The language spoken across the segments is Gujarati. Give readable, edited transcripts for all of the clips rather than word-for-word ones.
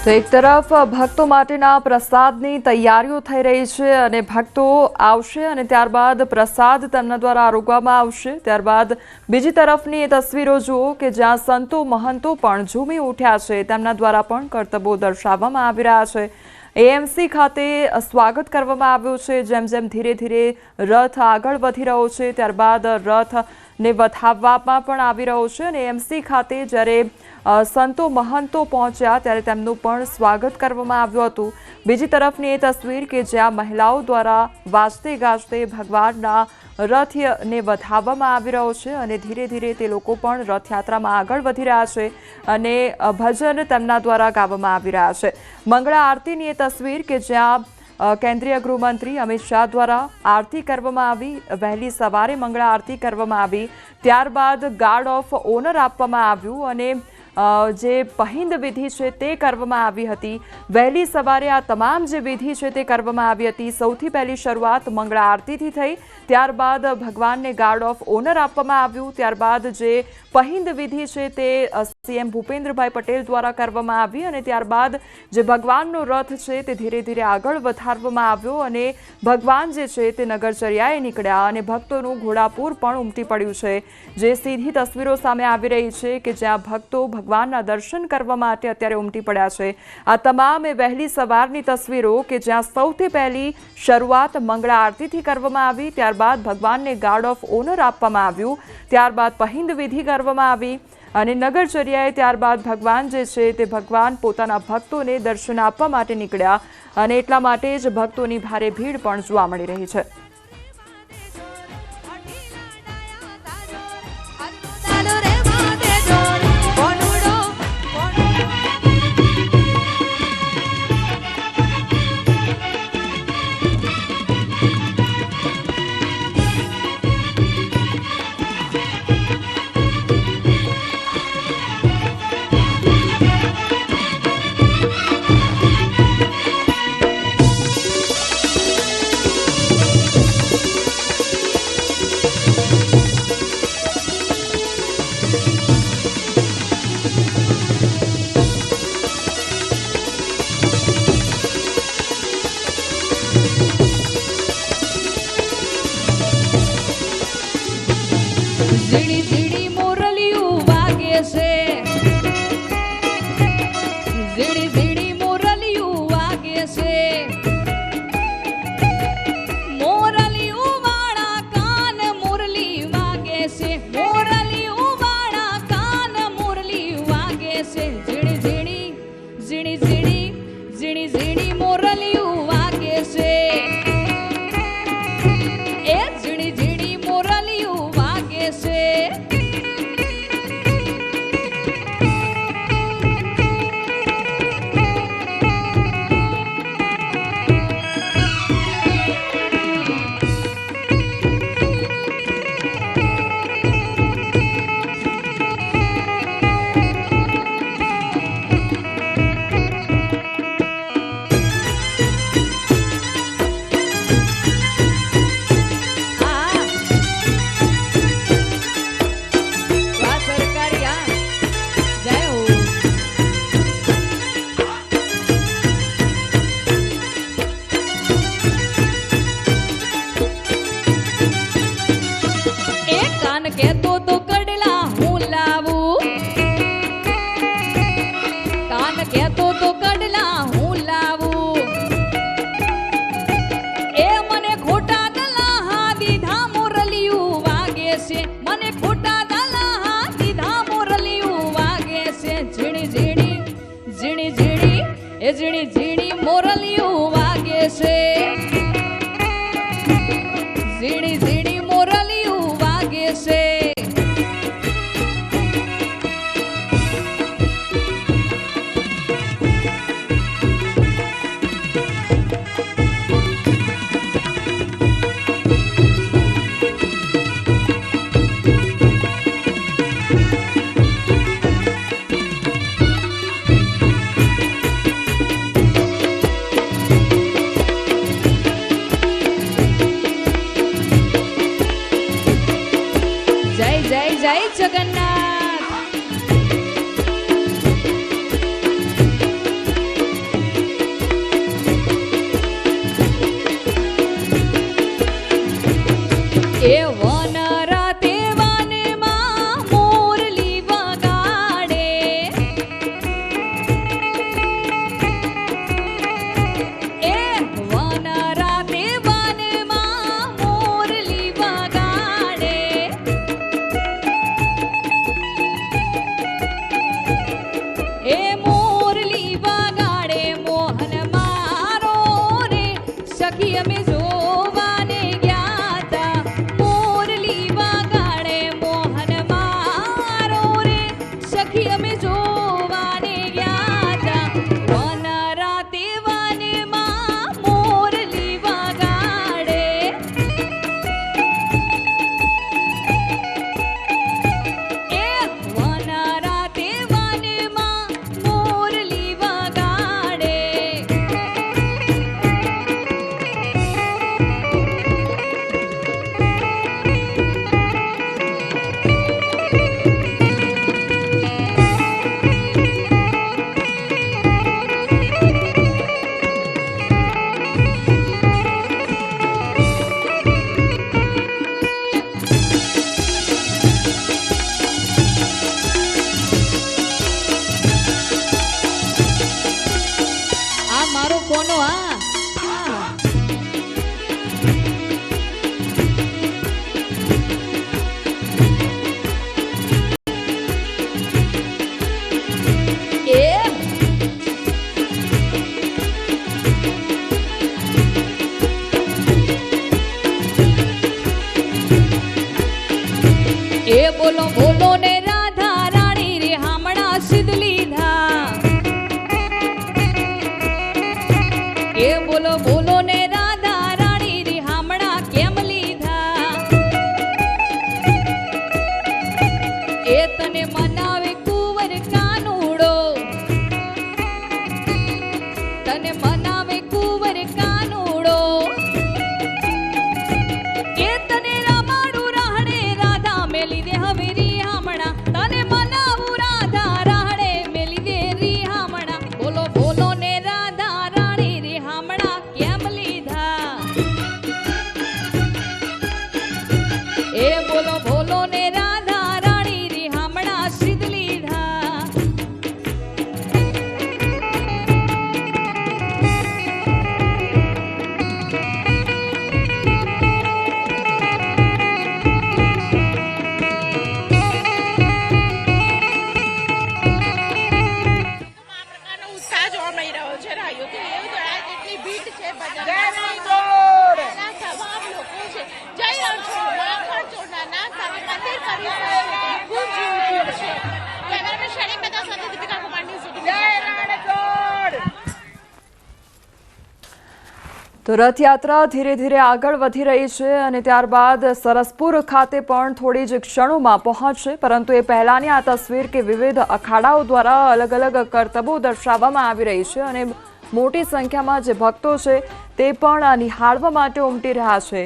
તો એક તરફ ભક્તો માટેના પ્રસાદની તૈયારીઓ થઈ રહી છે અને ભક્તો આવશે અને ત્યારબાદ પ્રસાદ તેમના દ્વારા આરોગવામાં આવશે। ત્યારબાદ બીજી તરફની એ તસવીરો જુઓ કે જ્યાં સંતો મહંતો પણ ઝૂમી ઉઠ્યા છે, તેમના દ્વારા પણ કરતબો દર્શાવવામાં આવી રહ્યા છે। એએમસી ખાતે સ્વાગત કરવામાં આવ્યું છે। જેમ જેમ ધીરે ધીરે રથ આગળ વધી રહ્યો છે ત્યારબાદ રથને વધાવવામાં પણ આવી રહ્યો છે અને એએમસી ખાતે જ્યારે સંતો મહંતો પહોંચ્યા ત્યારે તેમનું પણ સ્વાગત કરવામાં આવ્યું હતું। બીજી તરફની એ તસવીર કે જ્યાં મહિલાઓ દ્વારા વાજતે ગાજતે ભગવાનના રથને વધાવવામાં આવી રહ્યો છે અને ધીરે ધીરે તે લોકો પણ રથયાત્રામાં આગળ વધી રહ્યા છે અને ભજન તેમના દ્વારા ગાવામાં આવી રહ્યા છે। મંગળા આરતીની એ તસવીર કે જ્યાં કેન્દ્રીય ગૃહમંત્રી અમિત શાહ દ્વારા આરતી કરવામાં આવી। વહેલી સવારે મંગળા આરતી કરવામાં આવી, ત્યારબાદ ગાર્ડ ઓફ ઓનર આપવામાં આવ્યું અને જે પહિંદ વિધિ છે તે કરવામાં આવી હતી। વહેલી સવારે આ તમામ જે વિધિ છે તે કરવામાં આવી હતી। સૌથી પહેલી શરૂઆત મંગળા આરતીથી થઈ, ત્યારબાદ ભગવાનને ગાર્ડ ઓફ ઓનર આપવામાં આવ્યું। ત્યારબાદ જે પહિંદ વિધિ છે તે સીએમ ભૂપેન્દ્રભાઈ પટેલ દ્વારા કરવામાં આવી અને ત્યારબાદ જે ભગવાનનો રથ છે તે ધીરે ધીરે આગળ વધારવામાં આવ્યો અને ભગવાન જે છે તે નગરચર્યાએ નીકળ્યા અને ભક્તોનું ઘોડાપૂર પણ ઉમટી પડ્યું છે। જે સીધી તસવીરો સામે આવી રહી છે કે જ્યાં ભક્તો ભગવાનના દર્શન કરવા માટે અત્યારે ઉમટી પડ્યા છે। આ તમામ એ વહેલી સવારની તસવીરો કે જ્યાં સૌથી પહેલી શરૂઆત મંગળા આરતીથી કરવામાં આવી, ત્યારબાદ ભગવાનને ગાર્ડ ઓફ ઓનર આપવામાં આવ્યું, ત્યારબાદ પહિંદ વિધિ કરવામાં આવી અને નગરચર્યાએ ત્યારબાદ ભગવાન જે છે તે ભગવાન પોતાના ભક્તોને દર્શન આપવા માટે નીકળ્યા અને એટલા માટે જ ભક્તોની ભારે ભીડ પણ જોવા મળી રહી છે। ઝીણી ઝીણી મોરલિયું વાગે છે, ઝીણી ઝીણી મોરલિયું વાગે છે, મોરલિયું વાળા કાન મુરલી વાગે છે, મોરલિયું વાળા કાન મુરલી વાગે છે। ઝીણી ઝીણી ઝીણી ઝીણી ઝીણી ઝીણી મોરલિયું વાગે છે, એ ઝીણી ઝીણી મોરલિયું વાગે છે। કહેતો તો કડલા હું લાવું, કાન કહેતો તો કડલા હું લાવું, એ મને ખોટા દલાહા દીધા મોરલિયું વાગે છે, મને ખોટા દલાહા દીધા મોરલિયું વાગે છે। ઝીણી ઝીણી ઝીણી ઝીણી એ ઝીણી ઝીણી મોરલિયું વાગે છે, ઝીણી ઝીણી મોરલિયું વાગે છે। આખી અમે જોવાને ગયા તા વન રાતે વનમાં મોરલી વગાડે એ વન રાતે વનમાં મોરલી વગાડે આ મારો કોનો આ એ બોલો બોલો ને રાધા રાણી રે હામણા સિદ્ધ લીધા એ બોલો બોલો ને રાધા રાણી રે હામણા કેમ લીધા એ તને મનાવે કુંવર કાનુડો તને મનાવે કુંવર કાનુડો એ તને રામાડું રાહડે રાધા મેલી દે હવે રી હામણા તને મનાવું રાધા રાહડે મેલી દે રી હામણા બોલો બોલો ને રાધા રાણી રી હામણા કેમ લીધા એ બોલો બોલો ને રાધા રાણી રી હામણા સિદ્ધ લીધા આ પ્રકારનો ઉત્સાહ જોવા મળી રહ્યો છે રાયોથી એવું જણાય કેટલી ભીડ છે બજારમાં તમામ લોકો છે જય રણછોડ માખણ ચોરનાના સામે મંદિર પરિસર ખૂબ ભીડ છે કેમેરામેન શરીફ મહેતા સાથે દીપિકા કુમારની તો રથયાત્રા ધીરે ધીરે આગળ વધી રહી છે અને ત્યારબાદ સરસપુર ખાતે પણ થોડી જ ક્ષણોમાં પહોંચશે, પરંતુ એ પહેલાની આ તસવીર કે વિવિધ અખાડાઓ દ્વારા અલગ અલગ કરતબો દર્શાવવામાં આવી રહી છે અને મોટી સંખ્યામાં જે ભક્તો છે તે પણ નિહાળવા માટે ઉમટી રહ્યા છે.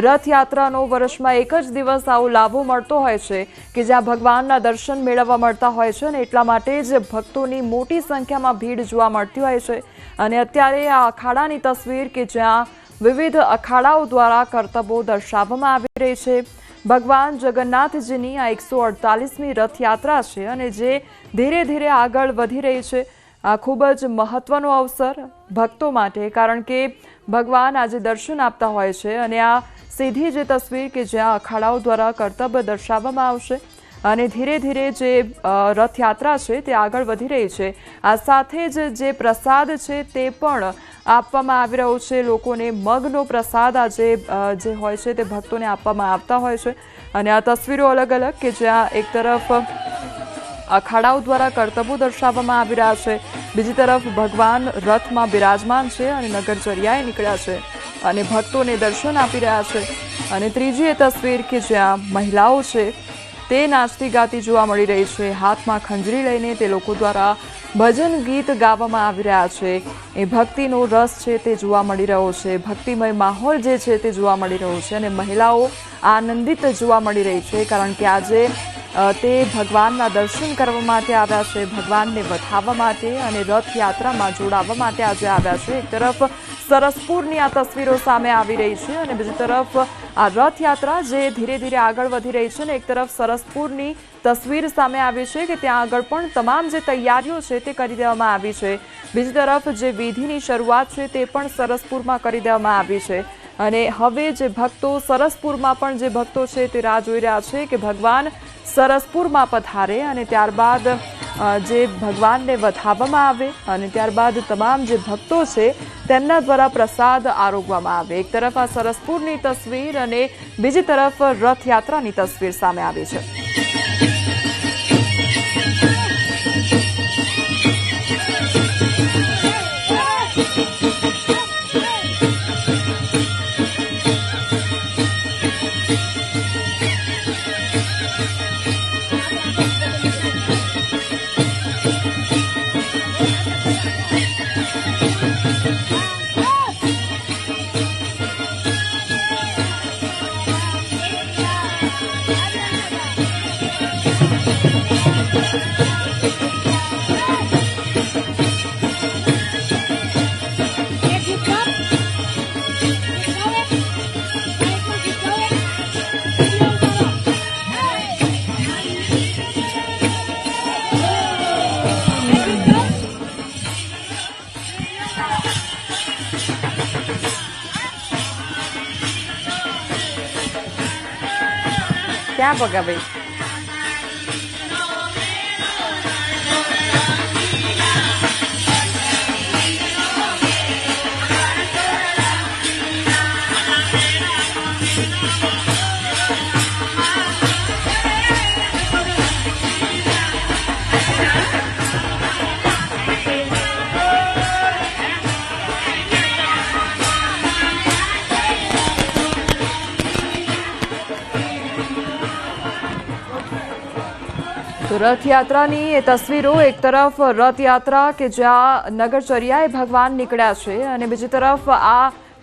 રથયાત્રાનો વર્ષમાં એક જ દિવસ આવો લાભો મળતો હોય છે કે જ્યાં ભગવાનના દર્શન મેળવવા મળતા હોય છે અને એટલા માટે જ ભક્તોની મોટી સંખ્યામાં ભીડ જોવા મળતી હોય છે. અને અત્યારે આ અખાડાની તસવીર કે જ્યાં વિવિધ અખાડાઓ દ્વારા કરતબો દર્શાવવામાં આવી રહી છે. ભગવાન જગન્નાથજીની આ 148મી રથયાત્રા છે અને જે ધીરે ધીરે આગળ વધી રહી છે. આ ખૂબ જ મહત્વનો અવસર ભક્તો માટે, કારણ કે ભગવાન આજે દર્શન આપતા હોય છે અને આ સીધી જે તસવીર કે જ્યાં અખાડાઓ દ્વારા કરતબ દર્શાવવામાં આવશે અને ધીરે ધીરે જે રથયાત્રા છે તે આગળ વધી રહી છે. આ સાથે જ જે પ્રસાદ છે તે પણ આપવામાં આવી રહ્યો છે લોકોને. મગનો પ્રસાદ આજે જે હોય છે તે ભક્તોને આપવામાં આવતા હોય છે અને આ તસવીરો અલગ અલગ કે જ્યાં એક તરફ અખાડાઓ દ્વારા કરતબો દર્શાવવામાં આવી રહ્યા છે, બીજી તરફ ભગવાન રથમાં બિરાજમાન છે અને નગરચર્યાએ નીકળ્યા છે અને ભક્તોને દર્શન આપી રહ્યા છે. અને ત્રીજી એ તસવીર કે જ્યાં મહિલાઓ છે તે નાચતી ગાતી જોવા મળી રહી છે. હાથમાં ખંજરી લઈને તે લોકો દ્વારા ભજન ગીત ગાવામાં આવી રહ્યા છે. એ ભક્તિનો રસ છે તે જોવા મળી રહ્યો છે, ભક્તિમય માહોલ જે છે તે જોવા મળી રહ્યો છે અને મહિલાઓ આનંદિત જોવા મળી રહી છે, કારણ કે આજે તે ભગવાનના દર્શન કરવા માટે આવ્યા છે, ભગવાનને વધાવવા માટે અને રથયાત્રામાં જોડાવા માટે આજે આવ્યા છે. એક તરફ સરસપુરની આ તસવીરો સામે આવી રહી છે અને બીજી તરફ આ રથયાત્રા જે ધીરે ધીરે આગળ વધી રહી છે ને એક તરફ સરસપુરની તસવીર સામે આવી છે કે ત્યાં આગળ પણ તમામ જે તૈયારીઓ છે તે કરી દેવામાં આવી છે. બીજી તરફ જે વિધિની શરૂઆત છે તે પણ સરસપુરમાં કરી દેવામાં આવી છે અને હવે જે ભક્તો સરસપુરમાં પણ જે ભક્તો છે તે રાહ જોઈ રહ્યા છે કે ભગવાન સરસપુરમાં પધારે અને ત્યારબાદ જે ભગવાનને વધાવવામાં આવે અને ત્યારબાદ તમામ જે ભક્તો છે તેમના દ્વારા પ્રસાદ આરોગવામાં આવે. એક તરફ આ સરસપુરની તસવીર અને બીજી તરફ રથયાત્રાની તસવીર સામે આવી છે. ક્યાં પગ્યા ભાઈ? તો રથયાત્રાની એ તસવીરો, એક તરફ રથયાત્રા કે જ્યાં નગરચર્યાએ ભગવાન નીકળ્યા છે અને બીજી તરફ આ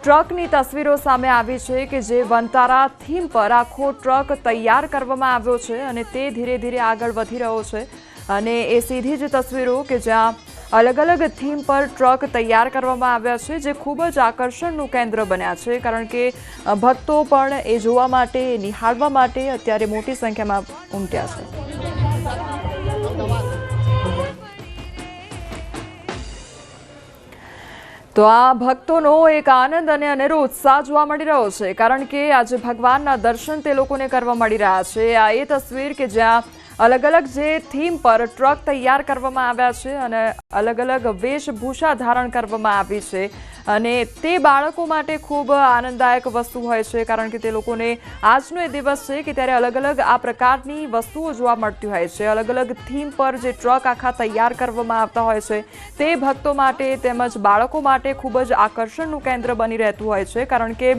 ટ્રકની તસવીરો સામે આવી છે કે જે વનતારા થીમ પર આખો ટ્રક તૈયાર કરવામાં આવ્યો છે અને તે ધીરે ધીરે આગળ વધી રહ્યો છે. અને એ સીધી જ તસવીરો કે જ્યાં અલગ અલગ થીમ પર ટ્રક તૈયાર કરવામાં આવ્યા છે, જે ખૂબ જ આકર્ષણનું કેન્દ્ર બન્યા છે, કારણ કે ભક્તો પણ એ જોવા માટે, નિહાળવા માટે અત્યારે મોટી સંખ્યામાં ઉમટ્યા છે. તો આ ભક્તોનો એક આનંદ અને અનેરો ઉત્સાહ જોવા મળી રહ્યો છે, કારણ કે આજે ભગવાનના દર્શન તે લોકોને કરવા મળી રહ્યા છે. આ એ તસવીર કે જ્યાં અલગ અલગ જે થીમ પર ટ્રક તૈયાર કરવામાં આવ્યા છે અને અલગ અલગ વેશભૂષા ધારણ કરવામાં આવી છે, અને તે બાળકો માટે ખૂબ આનંદદાયક વસ્તુ હોય છે, કારણ કે તે લોકોને આજનો એ દિવસ છે કે ત્યારે અલગ અલગ આ પ્રકારની વસ્તુઓ જોવા મળતી હોય છે. અલગ અલગ થીમ પર જે ટ્રક આખા તૈયાર કરવામાં આવતા હોય છે તે ભક્તો માટે તેમજ બાળકો માટે ખૂબ જ આકર્ષણનું કેન્દ્ર બની રહેતું હોય છે, કારણ કે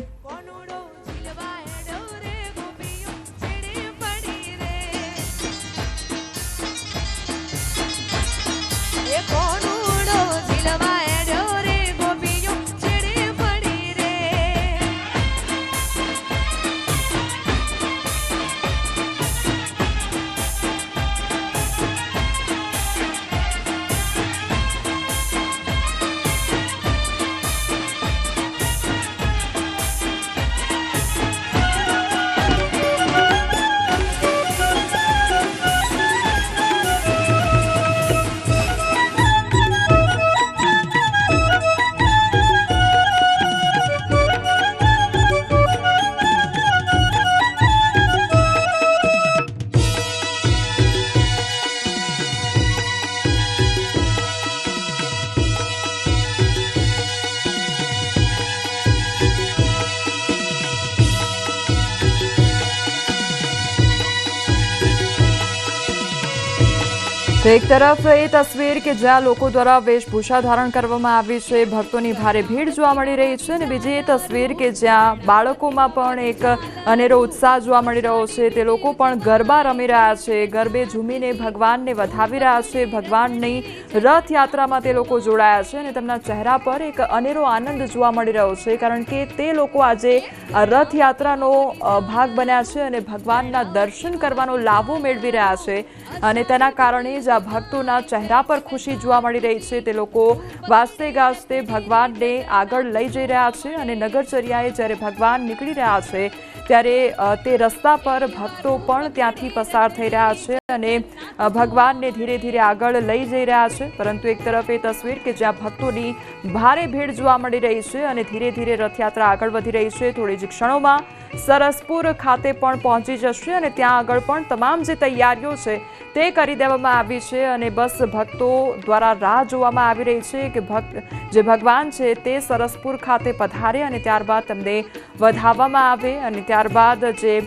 તો એક તરફ એ તસવીર કે જ્યાં લોકો દ્વારા વેશભૂષા ધારણ કરવામાં આવી છે, ભક્તોની ભારે ભીડ જોવા મળી રહી છે, અને બીજી એ તસવીર કે જ્યાં બાળકોમાં પણ એક અનેરો ઉત્સાહ જોવા મળી રહ્યો છે. તે લોકો પણ ગરબા રમી રહ્યા છે, ગરબે ઝૂમીને ભગવાનને વધાવી રહ્યા છે, ભગવાનની રથયાત્રામાં તે લોકો જોડાયા છે અને તેમના ચહેરા પર એક અનેરો આનંદ જોવા મળી રહ્યો છે, કારણ કે તે લોકો આજે રથયાત્રાનો ભાગ બન્યા છે અને ભગવાનના દર્શન કરવાનો લાભો મેળવી રહ્યા છે, અને તેના કારણે જ આ ભક્તોના ચહેરા પર ખુશી જોવા મળી રહી છે. તે લોકો વાજતે ગાજતે ભગવાનને આગળ લઈ જઈ રહ્યા છે, અને નગરચર્યાએ જ્યારે ભગવાન નીકળી રહ્યા છે ત્યારે તે રસ્તા પર ભક્તો પણ ત્યાંથી પસાર થઈ રહ્યા છે અને ભગવાનને ધીરે ધીરે આગળ લઈ જઈ રહ્યા છે. પરંતુ એક તરફ એ તસવીર કે જ્યાં ભક્તોની ભારે ભીડ જોવા મળી રહી છે અને ધીરે ધીરે રથયાત્રા આગળ વધી રહી છે. થોડી જ ક્ષણોમાં સરસપુર ખાતે પણ પહોંચી જશે અને ત્યાં આગળ પણ તમામ જે તૈયારીઓ છે તે કરી દેવામાં આવી છે, અને બસ ભક્તો દ્વારા રાહ જોવામાં આવી રહી છે કે જે ભગવાન છે તે સરસપુર ખાતે પધારે અને ત્યારબાદ તેમને વધાવવામાં આવે, અને ત્યારબાદ જે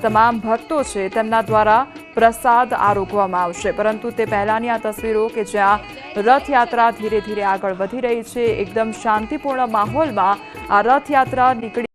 તમામ ભક્તો છે તેમના દ્વારા પ્રસાદ આરોગવામાં આવશે. પરંતુ તે પહેલાની આ તસવીરો કે જ્યાં રથયાત્રા ધીરે ધીરે આગળ વધી રહી છે, એકદમ શાંતિપૂર્ણ માહોલમાં આ રથયાત્રા નીકળી